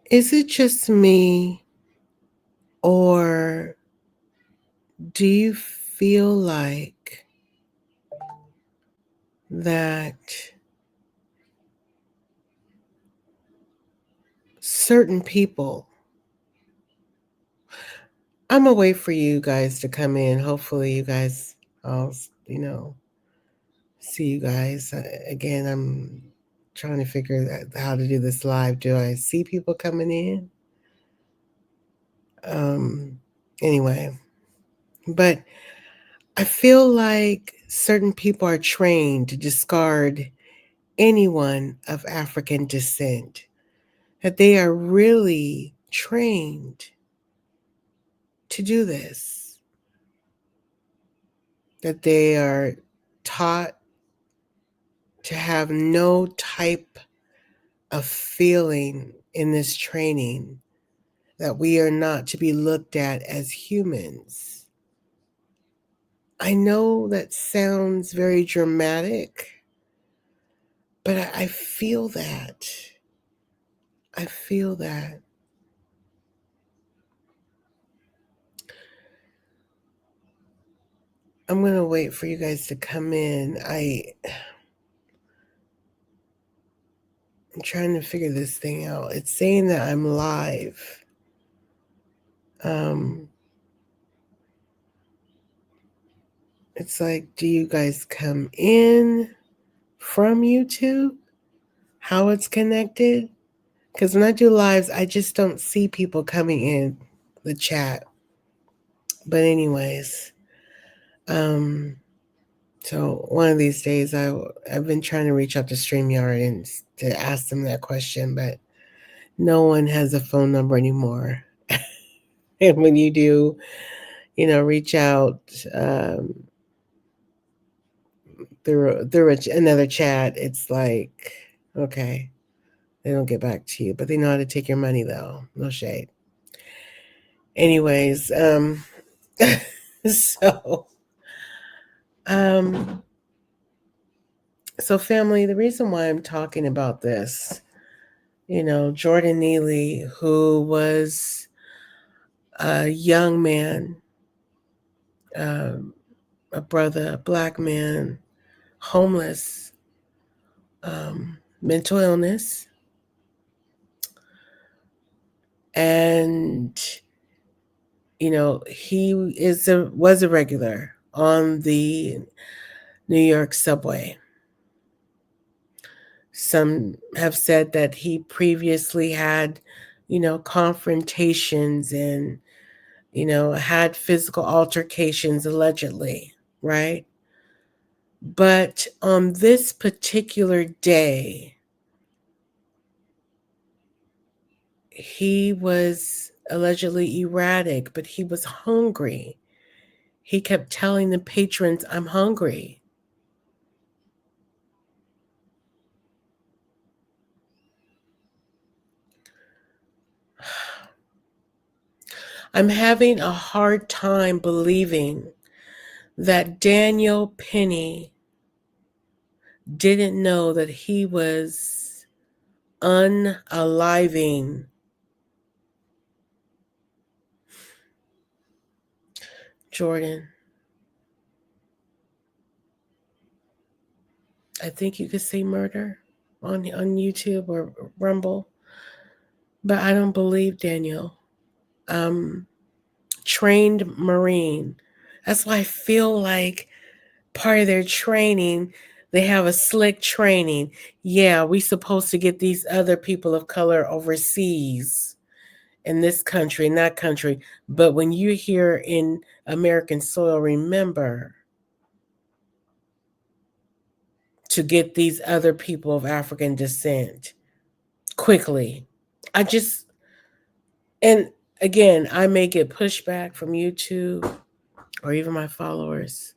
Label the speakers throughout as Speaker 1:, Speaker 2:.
Speaker 1: Is it just me, or do you feel like that certain people, I'm gonna wait for you guys to come in. Hopefully, you guys, I'll, see you guys. Again, I'm trying to figure out how to do this live. Do I see people coming in? Um, anyway, but I feel like certain people are trained to discard anyone of African descent, that they are really trained to do this, that they are taught to have no type of feeling in this training, that we are not to be looked at as humans. I know that sounds very dramatic, but I feel that. I feel that. I'm going to wait for you guys to come in. I'm trying to figure this thing out. It's saying that I'm live. Um, it's like, do you guys come in from YouTube? How it's connected? Because when I do lives, I just don't see people coming in the chat. But anyways, um, so one of these days, I've been trying to reach out to StreamYard and to ask them that question, but no one has a phone number anymore. And when you do, reach out through another chat, it's like, okay, they don't get back to you, but they know how to take your money though. No shade. Anyways, so um, so family, the reason why I'm talking about this, Jordan Neely, who was a young man, um, a brother, a black man, homeless, mental illness, and he was a regular on the New York subway. Some have said that he previously had, confrontations and, had physical altercations allegedly, right? But on this particular day, he was allegedly erratic, but he was hungry. He kept telling the patrons, I'm hungry. I'm having a hard time believing that Daniel Penny didn't know that he was unaliving Jordan. I think you could say murder on YouTube or Rumble, but I don't believe Daniel. Trained Marine. That's why I feel like part of their training, they have a slick training. Yeah, we supposed to get these other people of color overseas in this country, in that country. But when you're here in American soil, remember to get these other people of African descent quickly. I just, and again, I may get pushback from YouTube or even my followers,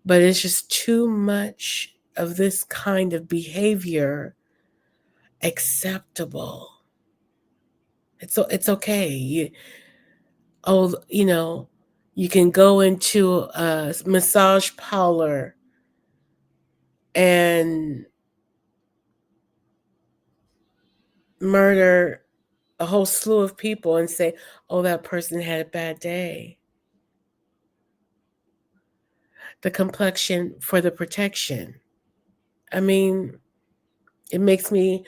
Speaker 1: but it's just too much of this kind of behavior acceptable. It's okay. You can go into a massage parlor and murder a whole slew of people and say, oh, that person had a bad day. The complexion for the protection. I mean, it makes me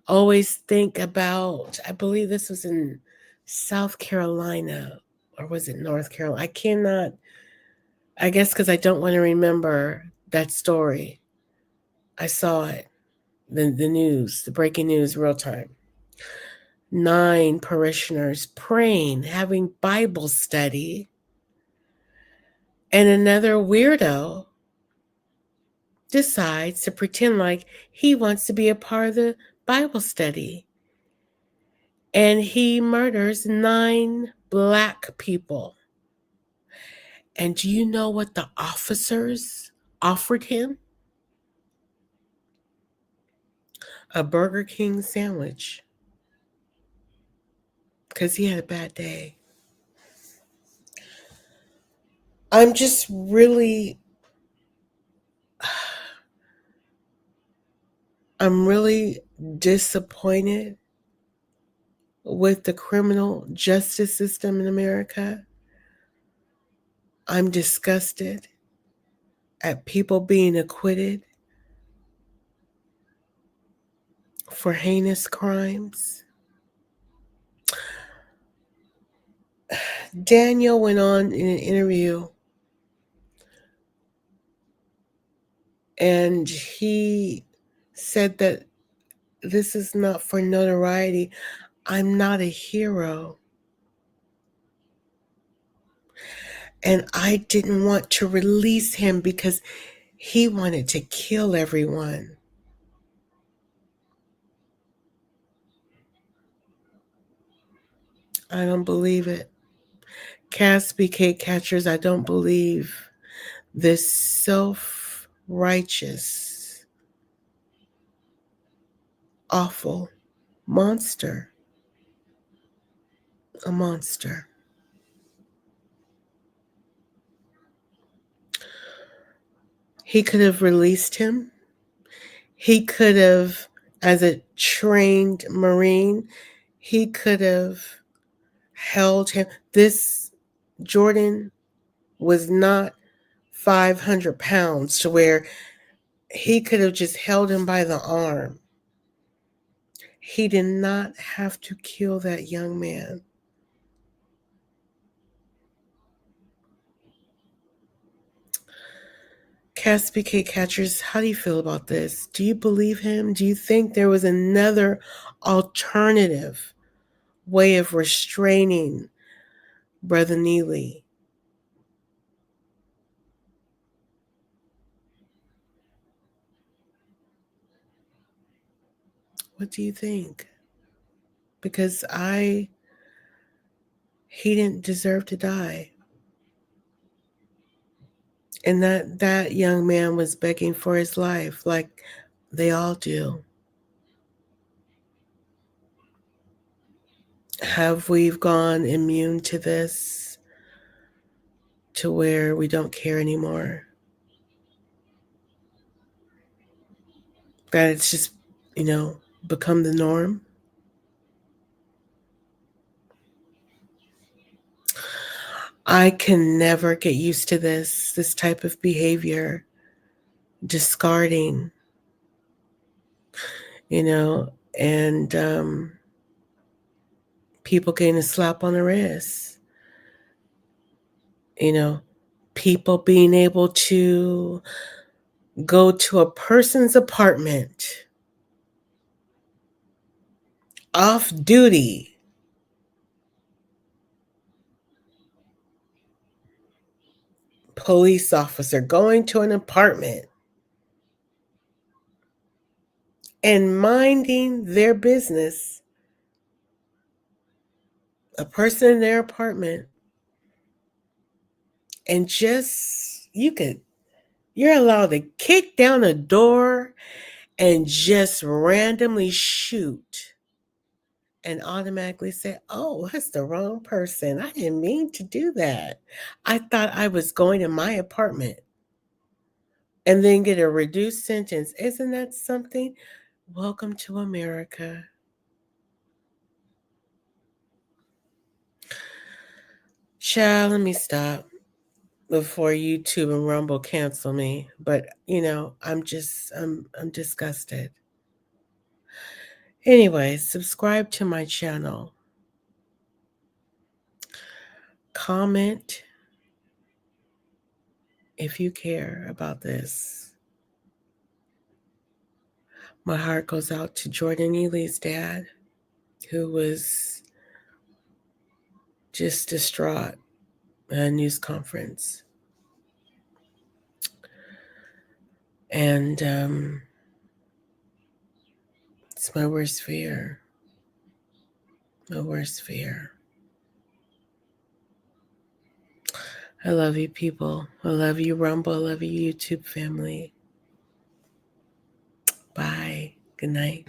Speaker 1: always think about, I believe this was in South Carolina, or was it North Carolina? I cannot, I guess because I don't want to remember that story. I saw it, the news, the breaking news, real time. 9 parishioners praying, having Bible study, and another weirdo decides to pretend like he wants to be a part of the Bible study. And he murders 9 black people. And do you know what the officers offered him? A Burger King sandwich. Because he had a bad day. I'm just really, I'm really disappointed with the criminal justice system in America. I'm disgusted at people being acquitted for heinous crimes. Daniel went on in an interview and he said that this is not for notoriety. I'm not a hero. And I didn't want to release him because he wanted to kill everyone. I don't believe it. Cassbcait-Catchers, I don't believe this self-righteous, awful monster. A monster. He could have released him. He could have, as a trained Marine, he could have held him. This Jordan was not 500 pounds to where he could have just held him by the arm. He did not have to kill that young man. Cassbcait-Catchers, how do you feel about this? Do you believe him? Do you think there was another alternative way of restraining Brotha Neely? What do you think? Because he didn't deserve to die. And that young man was begging for his life like they all do. Have we gone immune to this to where we don't care anymore? That it's just, become the norm? I can never get used to this type of behavior, discarding, and people getting a slap on the wrist, you know, people being able to go to a person's apartment off duty, police officer going to an apartment and minding their business, a person in their apartment, and just you're allowed to kick down a door and just randomly shoot and automatically say, oh, that's the wrong person. I didn't mean to do that. I thought I was going to my apartment, and then get a reduced sentence. Isn't that something? Welcome to America. Child, let me stop before YouTube and Rumble cancel me. But I'm disgusted. Anyway, subscribe to my channel. Comment if you care about this. My heart goes out to Jordan Neely's dad, who was just distraught at a news conference. And it's my worst fear. My worst fear. I love you, people. I love you, Rumble. I love you, YouTube family. Bye. Good night.